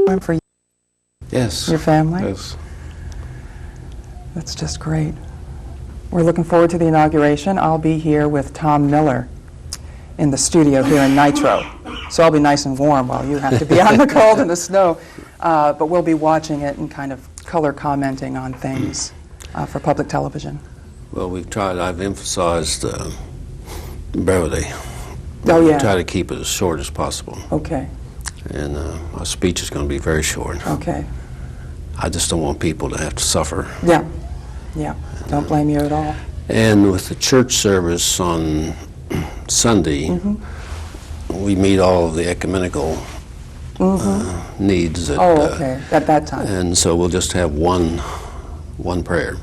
time for you, Yes. your family? Yes. That's just great. We're looking forward to the inauguration. I'll be here with Tom Miller in the studio here in Nitro. So I'll be nice and warm while you have to be out in the cold and the snow. But we'll be watching it and kind of color commenting on things for public television. Well, I've emphasized brevity. Oh, yeah. Try to keep it as short as possible. Okay. And my speech is going to be very short. Okay. I just don't want people to have to suffer. Yeah. Yeah. Don't blame you at all. And with the church service on Sunday, we meet all of the ecumenical needs. Okay. At that time. And so we'll just have one prayer.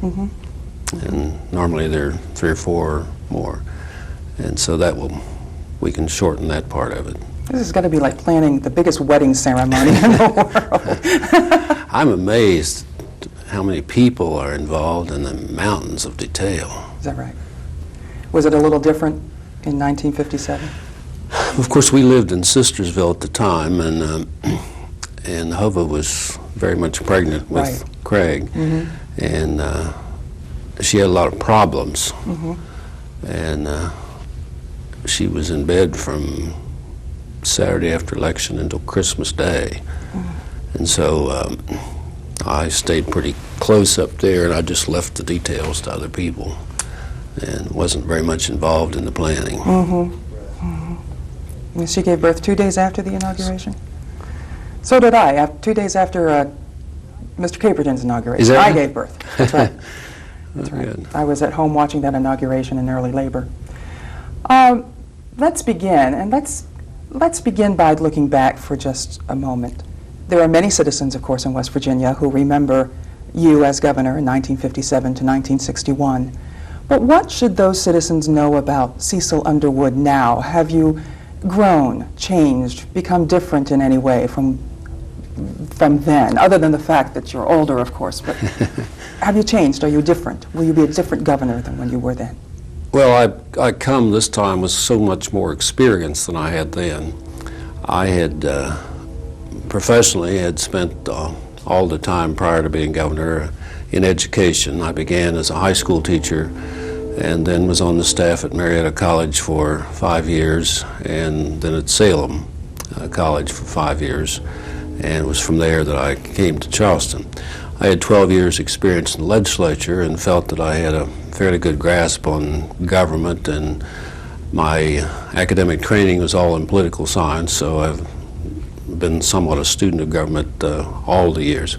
And normally there are 3 or 4 more. And so we can shorten that part of it. This is going to be like planning the biggest wedding ceremony in the world. I'm amazed how many people are involved in the mountains of detail. Is that right? Was it a little different in 1957? Of course, we lived in Sistersville at the time, and Hova was very much pregnant with Craig, and she had a lot of problems, and she was in bed from Saturday after election until Christmas Day, and so I stayed pretty close up there, and I just left the details to other people and wasn't very much involved in the planning. And she gave birth 2 days after the inauguration? So did I, 2 days after Mr. Caperton's inauguration. Is that I right? gave birth. That's right. That's Oh, right. good. I was at home watching that inauguration in early labor. Let's begin, and let's begin by looking back for just a moment. There are many citizens, of course, in West Virginia who remember you as governor in 1957 to 1961. But what should those citizens know about Cecil Underwood now? Have you grown, changed, become different in any way from then, other than the fact that you're older, of course? But have you changed? Are you different? Will you be a different governor than when you were then? Well, I come this time with so much more experience than I had then. I had professionally had spent all the time prior to being governor in education. I began as a high school teacher and then was on the staff at Marietta College for 5 years, and then at Salem College for 5 years, and it was from there that I came to Charleston. I had 12 years experience in the legislature and felt that I had a fairly good grasp on government, and my academic training was all in political science, so I've been somewhat a student of government all the years.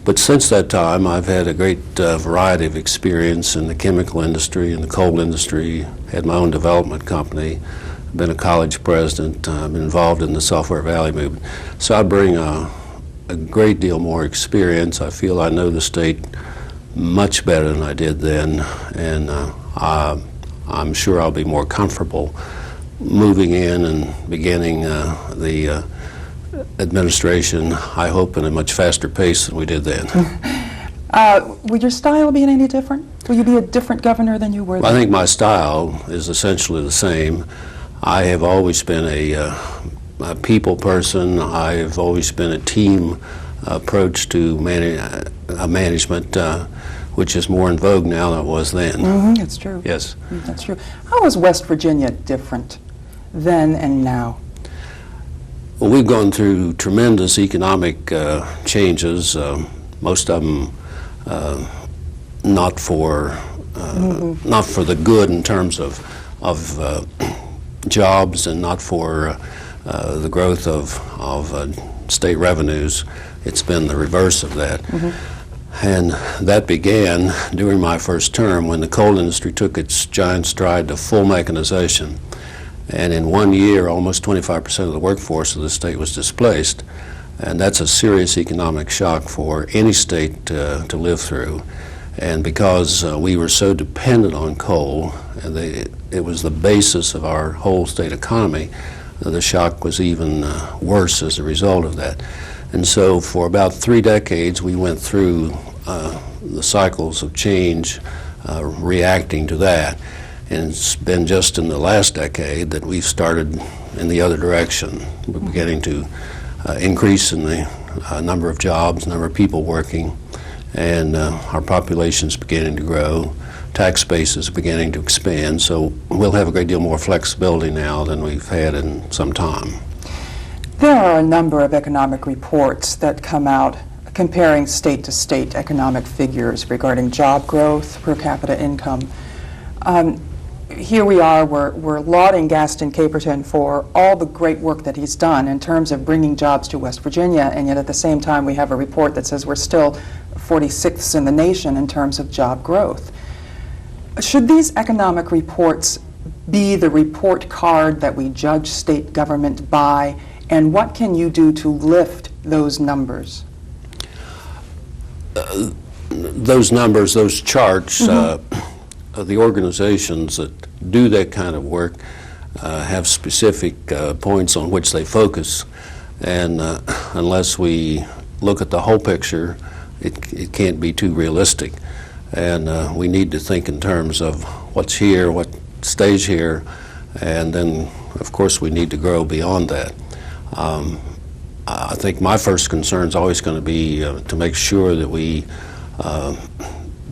But since that time, I've had a great variety of experience in the chemical industry and the coal industry, had my own development company, been a college president, been involved in the Software Valley movement. So I bring a great deal more experience. I feel I know the state much better than I did then, and I'm sure I'll be more comfortable moving in and beginning the administration, I hope, in a much faster pace than we did then. Will your style be any different? Will you be a different governor than you were then? I think my style is essentially the same. I have always been a people person. I've always been a team approach to management, which is more in vogue now than it was then. That's true. Yes. That's true. How is West Virginia different then and now? Well, we've gone through tremendous economic changes, most of them not for the good in terms of jobs, and not for the growth of state revenues. It's been the reverse of that. And that began during my first term when the coal industry took its giant stride to full mechanization. And in 1 year, almost 25% of the workforce of the state was displaced. And that's a serious economic shock for any state to live through. And because we were so dependent on coal, and it was the basis of our whole state economy, the shock was even worse as a result of that. And so for about 3 decades, we went through the cycles of change, reacting to that. And it's been just in the last decade that we've started in the other direction. We're beginning to increase in the number of jobs, number of people working, and our population is beginning to grow. Tax base is beginning to expand, so we'll have a great deal more flexibility now than we've had in some time. There are a number of economic reports that come out comparing state-to-state economic figures regarding job growth, per capita income. Here we are, we're lauding Gaston Caperton for all the great work that he's done in terms of bringing jobs to West Virginia, and yet at the same time we have a report that says we're still 46th in the nation in terms of job growth. Should these economic reports be the report card that we judge state government by, and what can you do to lift those numbers? Those numbers, those charts, the organizations that do that kind of work have specific points on which they focus, and unless we look at the whole picture, it can't be too realistic. And we need to think in terms of what's here, what stays here, and then of course we need to grow beyond that. I think my first concern is always going to be to make sure that we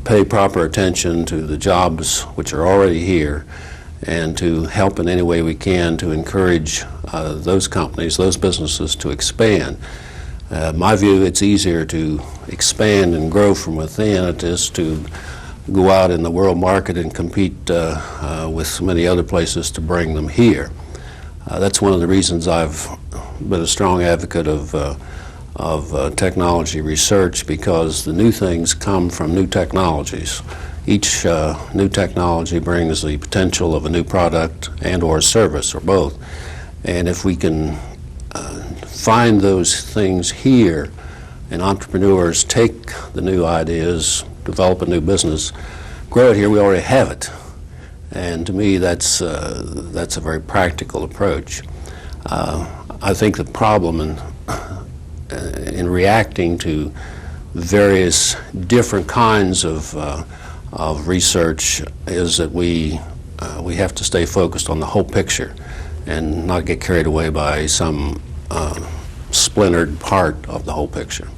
pay proper attention to the jobs which are already here, and to help in any way we can to encourage those companies, those businesses to expand. My view, it's easier to expand and grow from within it is to go out in the world market and compete with so many other places to bring them here. That's one of the reasons I've been a strong advocate of technology research, because the new things come from new technologies. Each new technology brings the potential of a new product and or service, or both. And if we can find those things here, and entrepreneurs take the new ideas, develop a new business, grow it here, we already have it. And to me, that's a very practical approach. I think the problem in reacting to various different kinds of research is that we have to stay focused on the whole picture and not get carried away by some splintered part of the whole picture.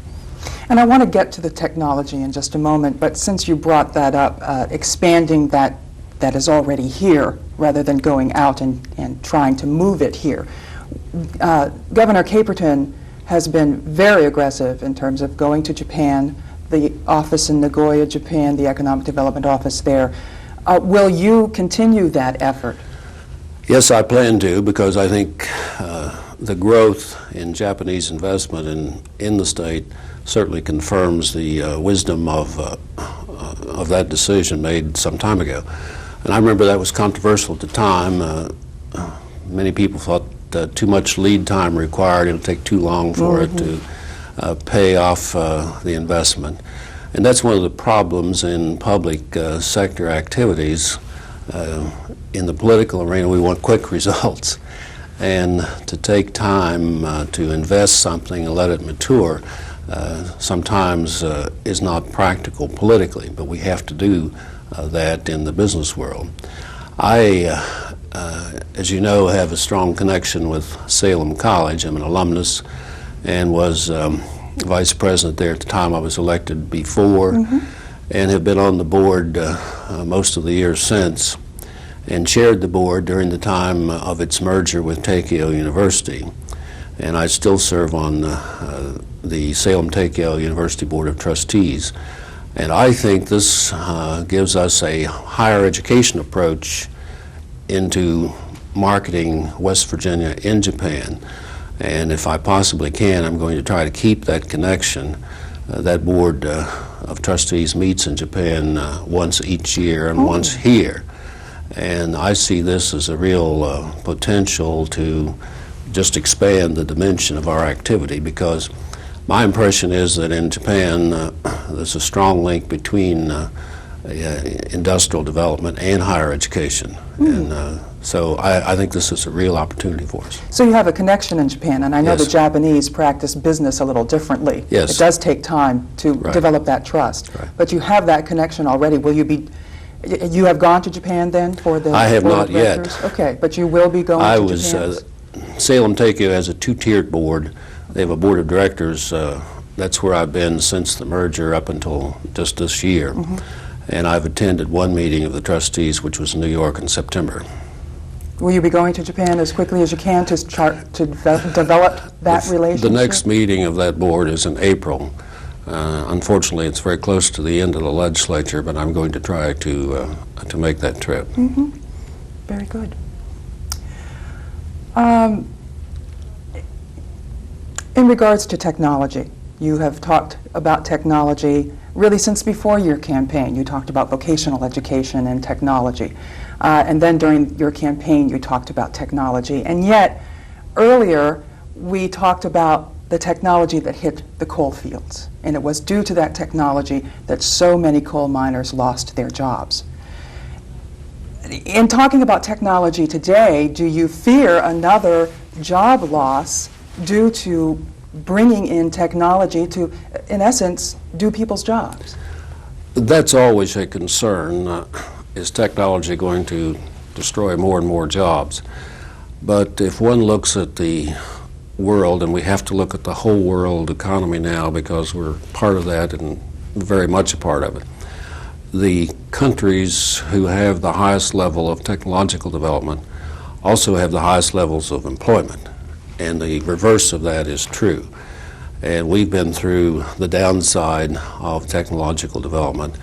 And I want to get to the technology in just a moment, but since you brought that up, expanding that is already here rather than going out and trying to move it here. Governor Caperton has been very aggressive in terms of going to Japan, the office in Nagoya, Japan, the Economic Development Office there. Will you continue that effort? Yes, I plan to, because I think the growth in Japanese investment in the state certainly confirms the wisdom of that decision made some time ago. And I remember that was controversial at the time. Many people thought too much lead time required. It'll take too long for it to pay off the investment. And that's one of the problems in public sector activities. In the political arena, we want quick results. And to take time to invest something and let it mature sometimes is not practical politically, but we have to do that in the business world. I, as you know, have a strong connection with Salem College. I'm an alumnus and was vice president there at the time I was elected before, and have been on the board most of the years since, and chaired the board during the time of its merger with Takeo University. And I still serve on the Salem Takeo University Board of Trustees. And I think this gives us a higher education approach into marketing West Virginia in Japan. And if I possibly can, I'm going to try to keep that connection. That board of trustees meets in Japan once each year and once here. And I see this as a real potential to just expand the dimension of our activity, because my impression is that in Japan there's a strong link between industrial development and higher education. And so I think this is a real opportunity for us. So you have a connection in Japan, and I know Yes. the Japanese practice business a little differently. Yes. It does take time to develop that trust. Right. But you have that connection already. Will you be, you have gone to Japan then for the I have board of not yet. directors? Okay, but you will be going to Japan? Salem Takeo has a two-tiered board. They have a board of directors. That's where I've been since the merger up until just this year. And I've attended one meeting of the trustees, which was in New York in September. Will you be going to Japan as quickly as you can to develop that relationship? The next meeting of that board is in April. Unfortunately, it's very close to the end of the legislature, but I'm going to try to make that trip. Very good. In regards to technology, you have talked about technology really since before your campaign. You talked about vocational education and technology. And then during your campaign, you talked about technology. And yet, earlier, we talked about the technology that hit the coal fields. And it was due to that technology that so many coal miners lost their jobs. In talking about technology today, do you fear another job loss due to bringing in technology to, in essence, do people's jobs? That's always a concern. Is technology going to destroy more and more jobs? But if one looks at the world, and we have to look at the whole world economy now because we're part of that and very much a part of it, the countries who have the highest level of technological development also have the highest levels of employment. And the reverse of that is true. And we've been through the downside of technological development,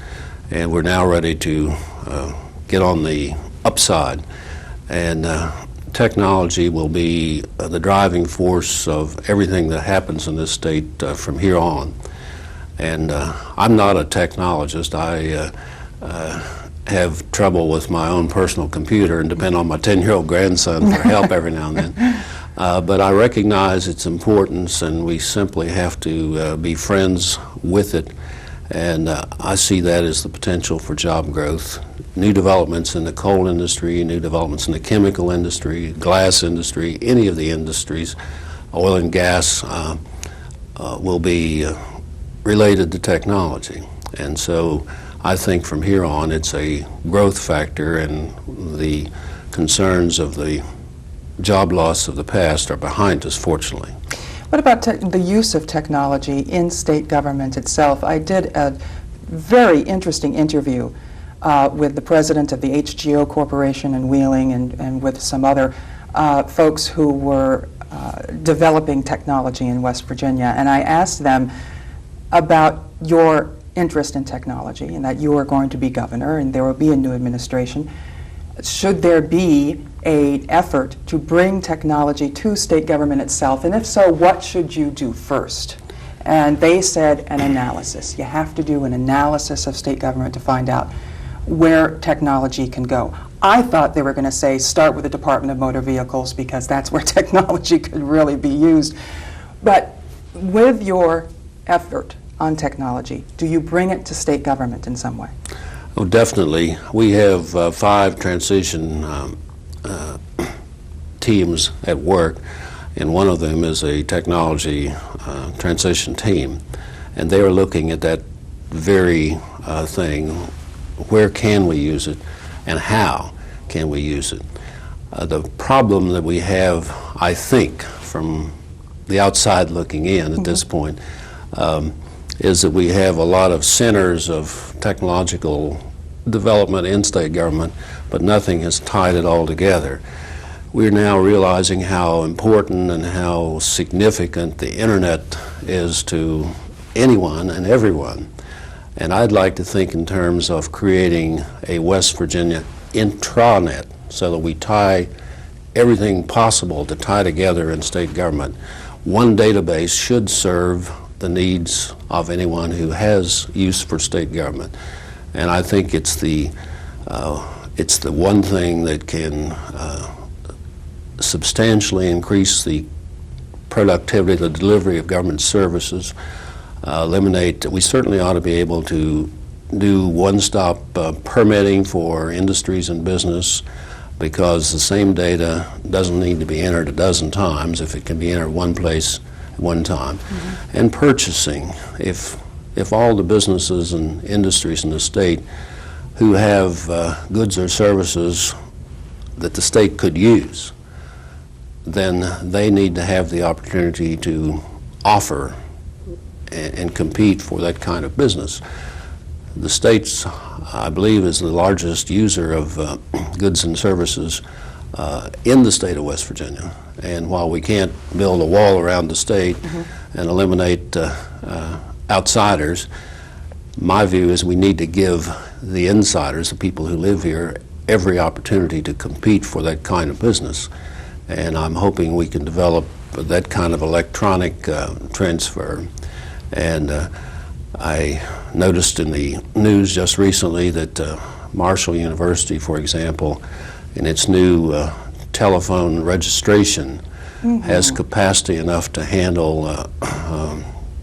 and we're now ready to get on the upside. And technology will be the driving force of everything that happens in this state from here on. And I'm not a technologist. I have trouble with my own personal computer and depend on my 10-year-old grandson for help every now and then. But I recognize its importance, and we simply have to be friends with it. And I see that as the potential for job growth. New developments in the coal industry, new developments in the chemical industry, glass industry, any of the industries, oil and gas, will be related to technology. And so I think from here on it's a growth factor, and the concerns of the job loss of the past are behind us, fortunately. What about the use of technology in state government itself? I did a very interesting interview with the president of the HGO Corporation in Wheeling and with some other folks who were developing technology in West Virginia. And I asked them about your interest in technology and that you are going to be governor and there will be a new administration. Should there be an effort to bring technology to state government itself? And if so, what should you do first? And they said an analysis. You have to do an analysis of state government to find out where technology can go. I thought they were going to say start with the Department of Motor Vehicles because that's where technology could really be used. But with your effort on technology, do you bring it to state government in some way? Oh, definitely. We have 5 transition teams at work, and one of them is a technology transition team, and they are looking at that very thing. Where can we use it, and how can we use it? The problem that we have, I think, from the outside looking in at this point, is that we have a lot of centers of technological development in state government, but nothing has tied it all together. We're now realizing how important and how significant the internet is to anyone and everyone. And I'd like to think in terms of creating a West Virginia intranet so that we tie everything possible to tie together in state government. One database should serve the needs of anyone who has use for state government. And I think it's the one thing that can substantially increase the productivity, the delivery of government services, we certainly ought to be able to do one-stop permitting for industries and business, because the same data doesn't need to be entered a dozen times if it can be entered one place at one time. And purchasing, if all the businesses and industries in the state who have goods or services that the state could use, then they need to have the opportunity to offer and compete for that kind of business. The state's, I believe, is the largest user of goods and services in the state of West Virginia. And while we can't build a wall around the state and eliminate outsiders, my view is we need to give the insiders, the people who live here, every opportunity to compete for that kind of business. And I'm hoping we can develop that kind of electronic transfer. And I noticed in the news just recently that Marshall University, for example, in its new telephone registration, has capacity enough to handle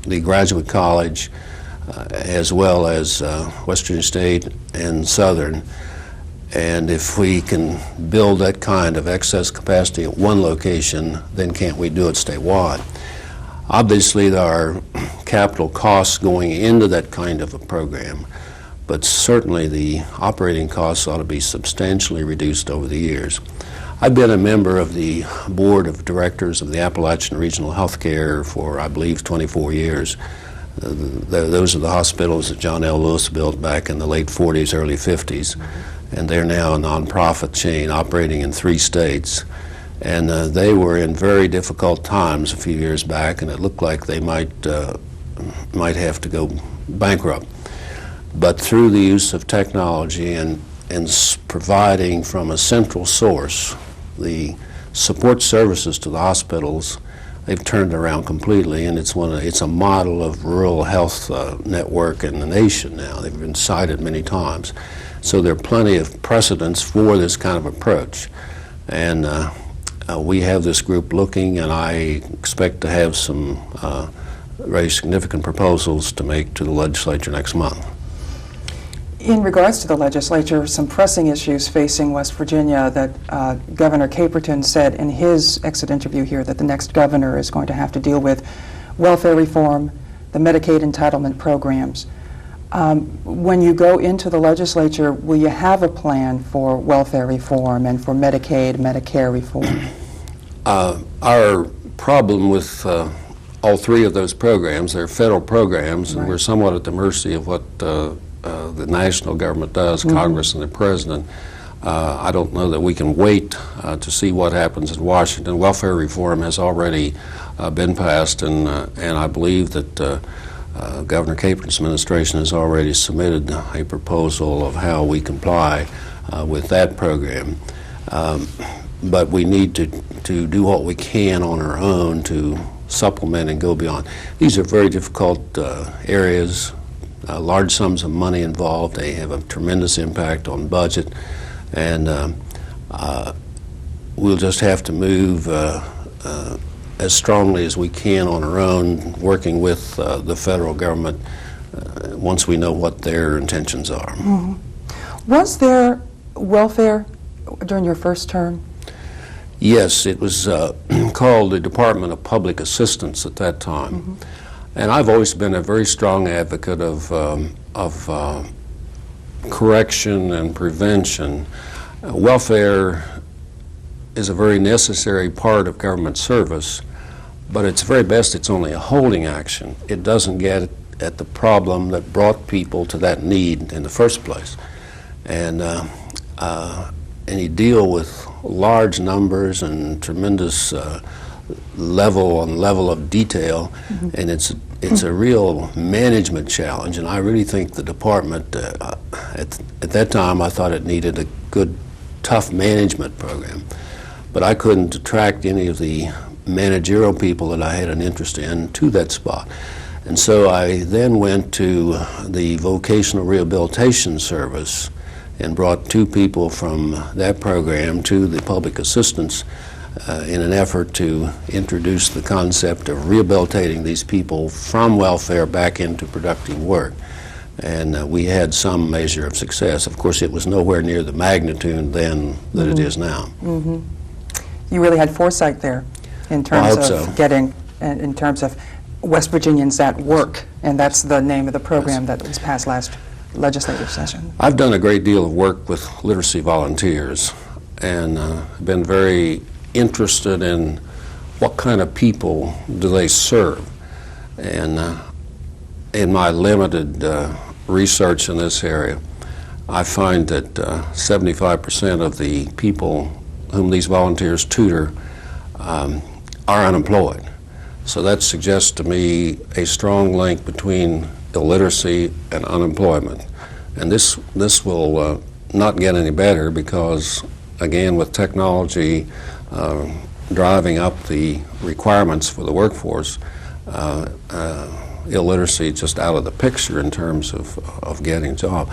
the graduate college as well as West Virginia State and Southern. And if we can build that kind of excess capacity at one location, then can't we do it statewide? Obviously, there are capital costs going into that kind of a program, but certainly the operating costs ought to be substantially reduced over the years. I've been a member of the board of directors of the Appalachian Regional Healthcare for, I believe, 24 years. Those are the hospitals that John L. Lewis built back in the late 40s, early 50s, and they're now a nonprofit chain operating in 3 states. And they were in very difficult times a few years back, and it looked like they might have to go bankrupt. But through the use of technology and providing from a central source the support services to the hospitals, they've turned around completely, and it's a model of rural health network in the nation now. They've been cited many times. So there are plenty of precedents for this kind of approach. And we have this group looking, and I expect to have some very significant proposals to make to the legislature next month. In regards to the legislature, some pressing issues facing West Virginia that Governor Caperton said in his exit interview here that the next governor is going to have to deal with: welfare reform, the Medicaid entitlement programs. When you go into the legislature, will you have a plan for welfare reform and for Medicaid, Medicare reform? Our problem with all 3 of those programs, they're federal programs, and we're somewhat at the mercy of what the national government does, Congress and the President. I don't know that we can wait to see what happens in Washington. Welfare reform has already been passed, and I believe that Governor Caperton's administration has already submitted a proposal of how we comply with that program. But we need to do what we can on our own to supplement and go beyond. These are very difficult areas, large sums of money involved. They have a tremendous impact on budget, and we'll just have to move as strongly as we can on our own, working with the federal government once we know what their intentions are. Was there welfare during your first term? Yes, it was called the Department of Public Assistance at that time. And I've always been a very strong advocate of correction and prevention. Welfare is a very necessary part of government service, but at its very best it's only a holding action. It doesn't get at the problem that brought people to that need in the first place. And you deal with large numbers and tremendous level of detail, and it's a real management challenge. And I really think the department, at that time, I thought it needed a good, tough management program. But I couldn't attract any of the managerial people that I had an interest in to that spot. And so I then went to the Vocational Rehabilitation Service and brought 2 people from that program to the public assistance in an effort to introduce the concept of rehabilitating these people from welfare back into productive work. And we had some measure of success. Of course, it was nowhere near the magnitude then that it is now. You really had foresight there in terms of getting, in terms of West Virginians at work, and that's the name of the program that was passed last legislative session. I've done a great deal of work with literacy volunteers, and been very interested in what kind of people do they serve. And in my limited research in this area, I find that 75% of the people whom these volunteers tutor are unemployed. So that suggests to me a strong link between illiteracy and unemployment. And this will not get any better because, again, with technology driving up the requirements for the workforce, illiteracy just out of the picture in terms of getting a job.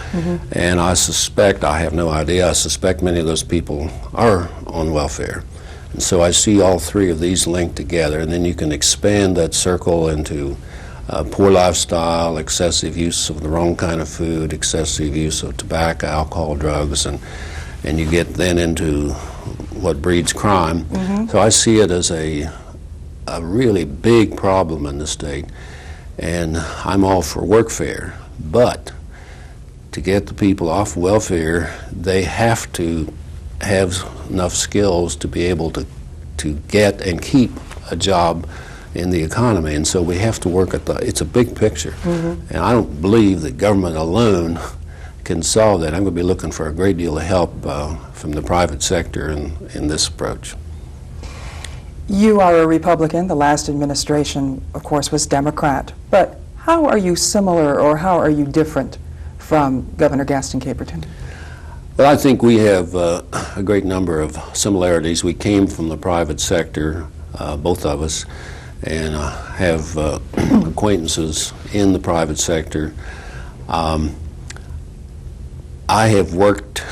And I suspect, I have no idea, I suspect many of those people are on welfare. And so I see all three of these linked together, and then you can expand that circle into poor lifestyle, excessive use of the wrong kind of food, excessive use of tobacco, alcohol, drugs, and you get then into what breeds crime. So I see it as a really big problem in the state, and I'm all for workfare, but to get the people off welfare, they have to have enough skills to be able to get and keep a job in the economy. And so we have to work at it's a big picture. And I don't believe that government alone can solve that. I'm going to be looking for a great deal of help from the private sector in this approach. You are a Republican. The last administration, of course, was Democrat. But how are you similar or how are you different from Governor Gaston Caperton? Well, I think we have a great number of similarities. We came from the private sector, both of us, and have acquaintances in the private sector. I have worked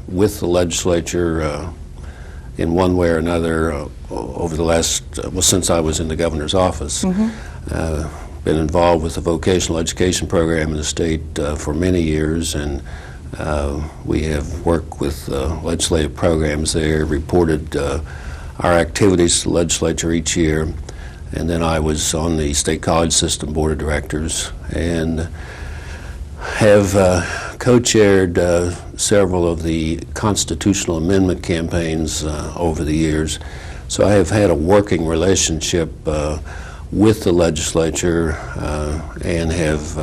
with the legislature in one way or another over the last, well, since I was in the governor's office. Been involved with the vocational education program in the state for many years, and we have worked with legislative programs there, reported our activities to the legislature each year, and then I was on the State College System Board of Directors and have co-chaired several of the constitutional amendment campaigns over the years. So I have had a working relationship with the legislature and have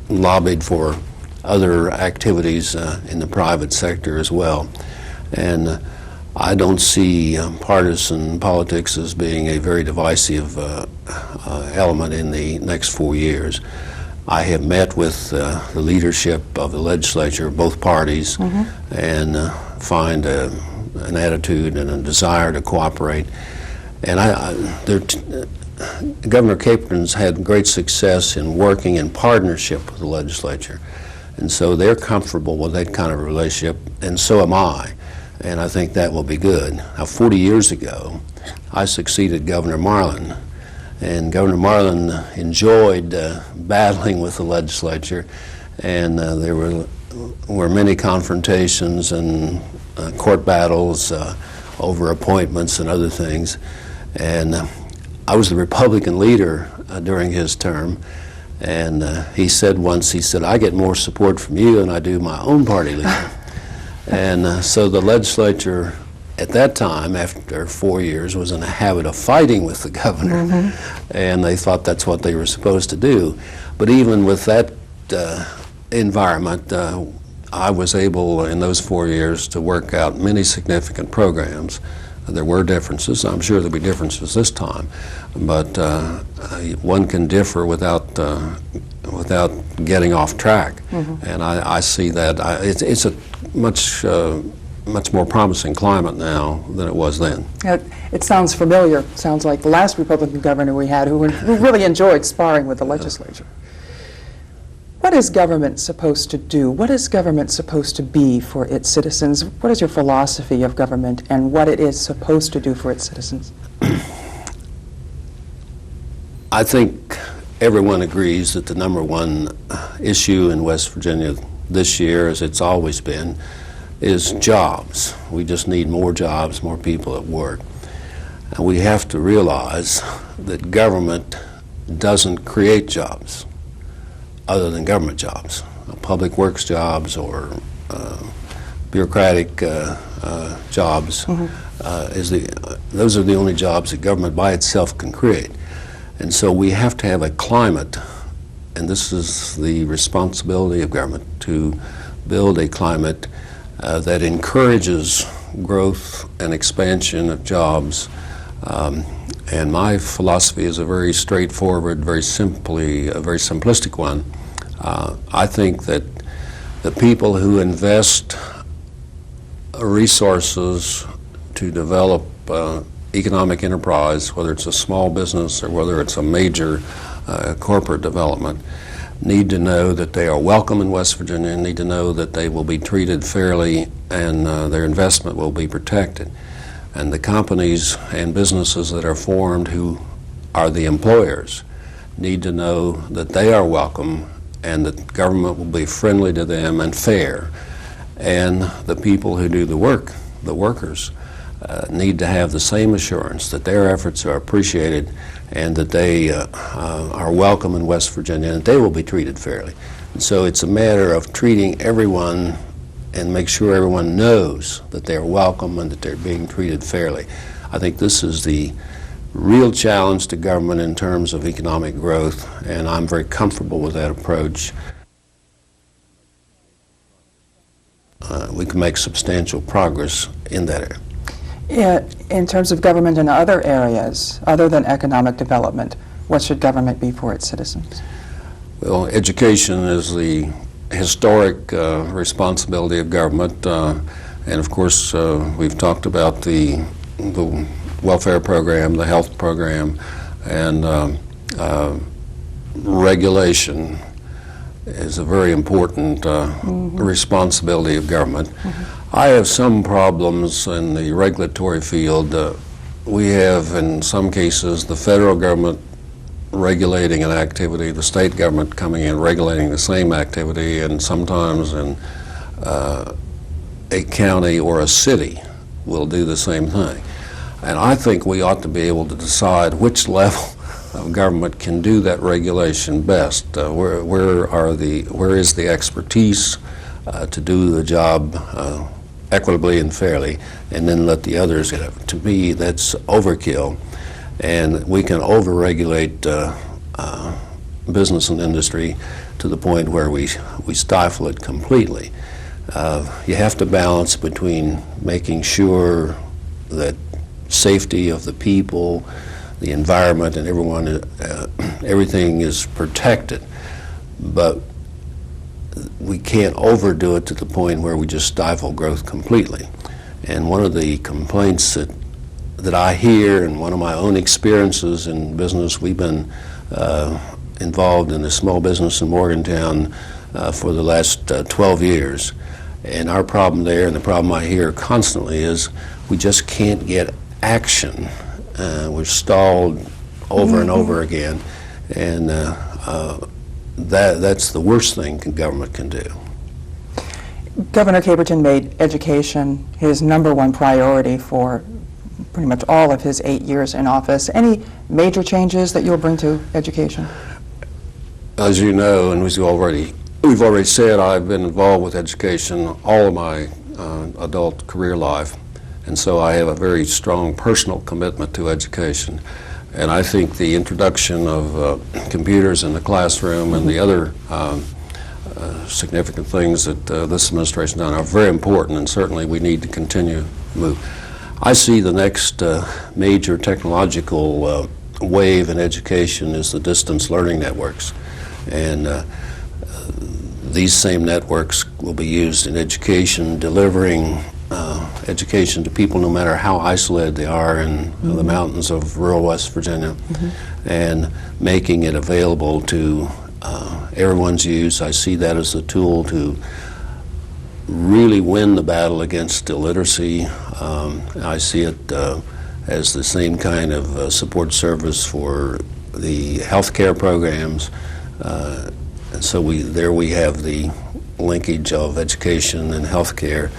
lobbied for other activities in the private sector as well. And I don't see partisan politics as being a very divisive element in the next 4 years. I have met with the leadership of the legislature, both parties, and find an attitude and a desire to cooperate. And Governor Caperton's had great success in working in partnership with the legislature. And so they're comfortable with that kind of relationship, and so am I. And I think that will be good. Now, 40 years ago, I succeeded Governor Marlin, and Governor Marlin enjoyed battling with the legislature, and there were many confrontations and court battles over appointments and other things. And I was the Republican leader during his term, and he said once, he said, "I get more support from you than I do my own party leader." And so the legislature at that time, after 4 years, was in a habit of fighting with the governor, and they thought that's what they were supposed to do. But even with that environment, I was able in those 4 years to work out many significant programs. There were differences. I'm sure there'll be differences this time, but one can differ without getting off track. And I see that it's a much more promising climate now than it was then. It sounds familiar. Sounds like the last Republican governor we had who really enjoyed sparring with the legislature. What is government supposed to do? What is government supposed to be for its citizens? What is your philosophy of government and what it is supposed to do for its citizens? I think everyone agrees that the number one issue in West Virginia this year, as it's always been, is jobs. We just need more jobs, more people at work. And we have to realize that government doesn't create jobs other than government jobs. Public works jobs or bureaucratic jobs, those are the only jobs that government by itself can create. And so we have to have a climate, and this is the responsibility of government, to build a climate that encourages growth and expansion of jobs. And my philosophy is a very straightforward, a very simplistic one. I think that the people who invest resources to develop economic enterprise, whether it's a small business or whether it's a major corporate development, need to know that they are welcome in West Virginia, and need to know that they will be treated fairly and their investment will be protected. And the companies and businesses that are formed who are the employers need to know that they are welcome and that government will be friendly to them and fair. And the people who do the work, the workers, need to have the same assurance that their efforts are appreciated and that they are welcome in West Virginia and they will be treated fairly. And so it's a matter of treating everyone and make sure everyone knows that they're welcome and that they're being treated fairly. I think this is the real challenge to government in terms of economic growth, and I'm very comfortable with that approach. We can make substantial progress in that area. Yeah, in terms of government in other areas, other than economic development, what should government be for its citizens? Well, education is the historic responsibility of government, and of course we've talked about the welfare program, the health program, and regulation is a very important responsibility of government. I have some problems in the regulatory field. We have, in some cases, the federal government regulating an activity, the state government coming in regulating the same activity, and sometimes in a county or a city will do the same thing. And I think we ought to be able to decide which level of government can do that regulation best. Where is the expertise to do the job equitably and fairly, and then let the others get it. To me, that's overkill, and we can over-regulate business and industry to the point where we stifle it completely. You have to balance between making sure that safety of the people, the environment, and everything is protected, but we can't overdo it to the point where we just stifle growth completely. And one of the complaints that I hear, and one of my own experiences in business, we've been involved in a small business in Morgantown for the last 12 years. And our problem there, and the problem I hear constantly, is we just can't get action. We're stalled over and over again. And that's the worst thing government can do. Governor Caperton made education his #1 priority for pretty much all of his 8 years in office. Any major changes that you'll bring to education? As you know, and we've already said, I've been involved with education all of my adult career life, and so I have a very strong personal commitment to education. And I think the introduction of computers in the classroom and the other significant things that this administration has done are very important, and certainly we need to continue to move. I see the next major technological wave in education is the distance learning networks. And these same networks will be used in education, delivering education to people no matter how isolated they are in the mountains of rural West Virginia, and making it available to everyone's use. I see that as a tool to really win the battle against illiteracy. I see it as the same kind of support service for the healthcare programs. And so there we have the linkage of education and healthcare,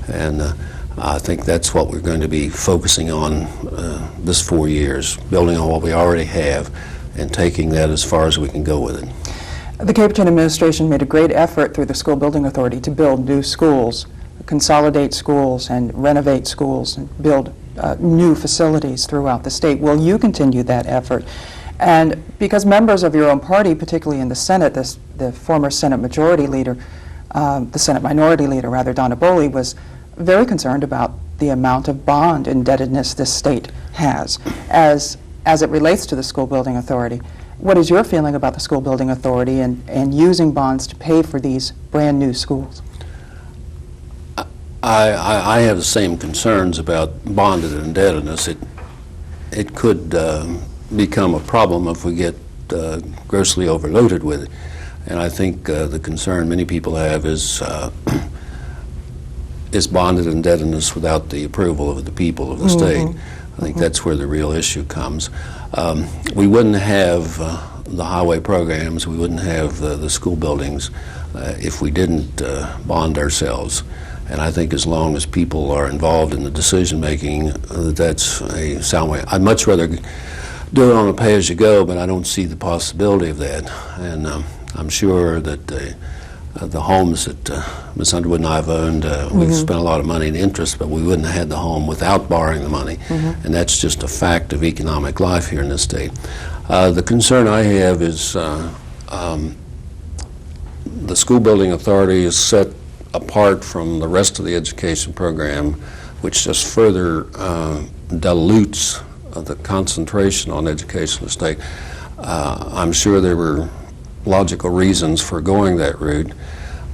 and I think that's what we're going to be focusing on this 4 years, building on what we already have and taking that as far as we can go with it. The Caperton administration made a great effort through the School Building Authority to build new schools, consolidate schools and renovate schools and build new facilities throughout the state. Will you continue that effort? And because members of your own party, particularly in the Senate, the former Senate Majority Leader, the Senate Minority Leader, rather, Donna Boley, was very concerned about the amount of bond indebtedness this state has as it relates to the School Building Authority. What is your feeling about the School Building Authority and using bonds to pay for these brand new schools? I have the same concerns about bonded indebtedness. It could become a problem if we get grossly overloaded with it. And I think the concern many people have is bonded indebtedness without the approval of the people of the state. I think that's where the real issue comes. We wouldn't have the highway programs, we wouldn't have the school buildings if we didn't bond ourselves. And I think as long as people are involved in the decision-making, that's a sound way. I'd much rather do it on a pay-as-you-go, but I don't see the possibility of that. And I'm sure that the homes that Ms. Underwood and I have owned, we've spent a lot of money in interest, but we wouldn't have had the home without borrowing the money. And that's just a fact of economic life here in this state. The concern I have is the School Building Authority is set apart from the rest of the education program, which just further dilutes the concentration on education in the state. I'm sure there were logical reasons for going that route,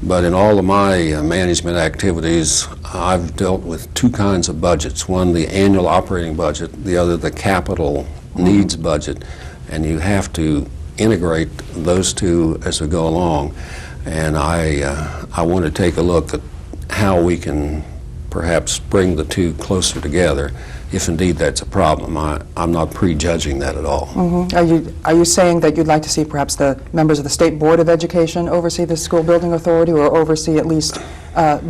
but in all of my management activities, I've dealt with two kinds of budgets. One, the annual operating budget, the other, the capital needs budget, and you have to integrate those two as we go along. And I want to take a look at how we can perhaps bring the two closer together, if indeed that's a problem. I'm not prejudging that at all. Are you saying that you'd like to see perhaps the members of the State Board of Education oversee the School Building Authority, or oversee at least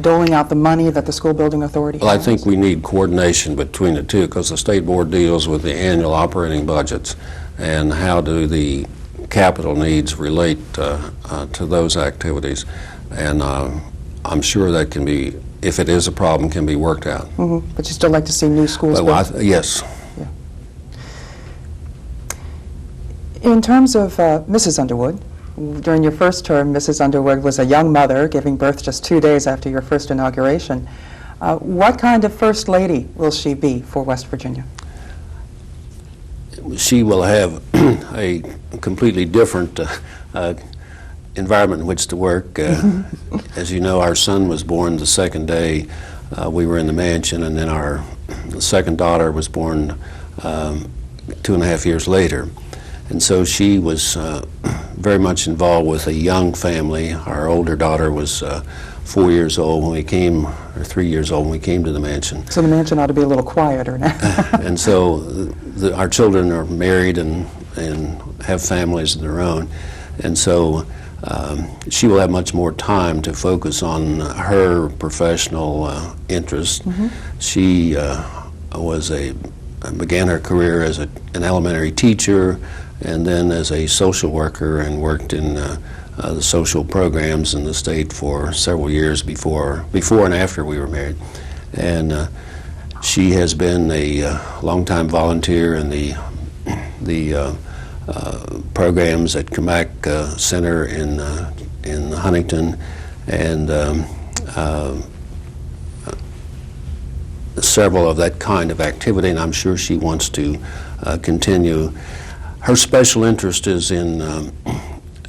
doling out the money that the School Building Authority Well, has? I think we need coordination between the two, because the State Board deals with the annual operating budgets, and how do the capital needs relate to those activities. And I'm sure that can be, if it is a problem, can be worked out. But you still like to see new schools built? Yes. Yeah. In terms of Mrs. Underwood, during your first term, Mrs. Underwood was a young mother, giving birth just 2 days after your first inauguration. What kind of First Lady will she be for West Virginia? She will have a completely different environment in which to work. As you know, our son was born the second day we were in the mansion, and then our second daughter was born 2.5 years later. And so she was very much involved with a young family. Our older daughter was 4 years old when we came, or 3 years old when we came to the mansion. So the mansion ought to be a little quieter now. And so our children are married and have families of their own. And so she will have much more time to focus on her professional interests. She began her career as an elementary teacher, and then as a social worker, and worked in the social programs in the state for several years before and after we were married. And she has been a longtime volunteer in the programs at Kamak Center in Huntington, and several of that kind of activity, and I'm sure she wants to continue. Her special interest is in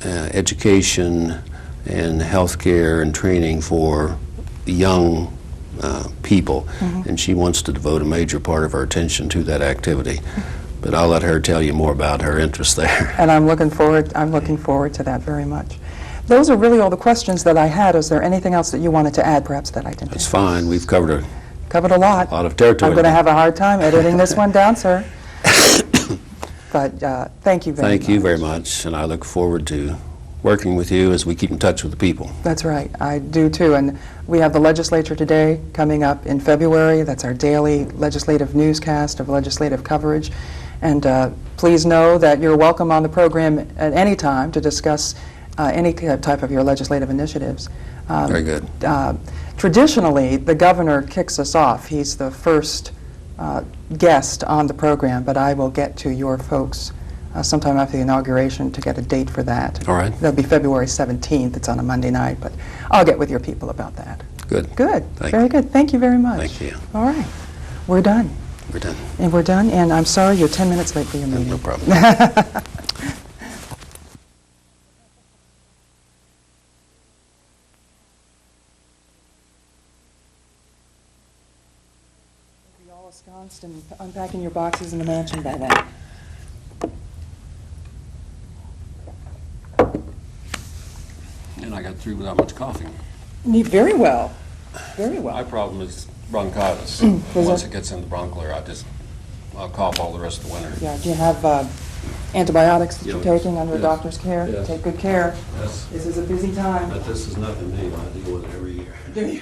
education and healthcare and training for young people, and she wants to devote a major part of her attention to that activity. But I'll let her tell you more about her interest there. And I'm looking forward to that very much. Those are really all the questions that I had. Is there anything else that you wanted to add, perhaps, that I didn't? That's fine. We've covered a lot of territory. I'm going to have a hard time editing this one down, sir. But thank you very much. Thank you very much, and I look forward to working with you as we keep in touch with the people. That's right. I do too. And we have the legislature today coming up in February. That's our daily legislative newscast of legislative coverage. And please know that you're welcome on the program at any time to discuss any type of your legislative initiatives. Very good. Traditionally, the governor kicks us off. He's the first guest on the program, but I will get to your folks sometime after the inauguration to get a date for that. All right. That'll be February 17th. It's on a Monday night, but I'll get with your people about that. Good. Good. Thank Very you. good. Thank you very much. Thank you. All right. We're done. We're done. And we're done, and I'm sorry you're 10 minutes late for your meeting. No problem. Be all ensconced and unpacking your boxes in the mansion by then. And I got through without much coughing. Very well. Very My well. problem is bronchitis. Was Once that- it gets in the bronchial, I'll cough all the rest of the winter. Yeah. Do you have antibiotics that Yeah, you're yes. taking under Yes. doctor's care? Yes. Take good care. Yes. This is a busy time. But this is nothing new. I deal with it every year. Do you?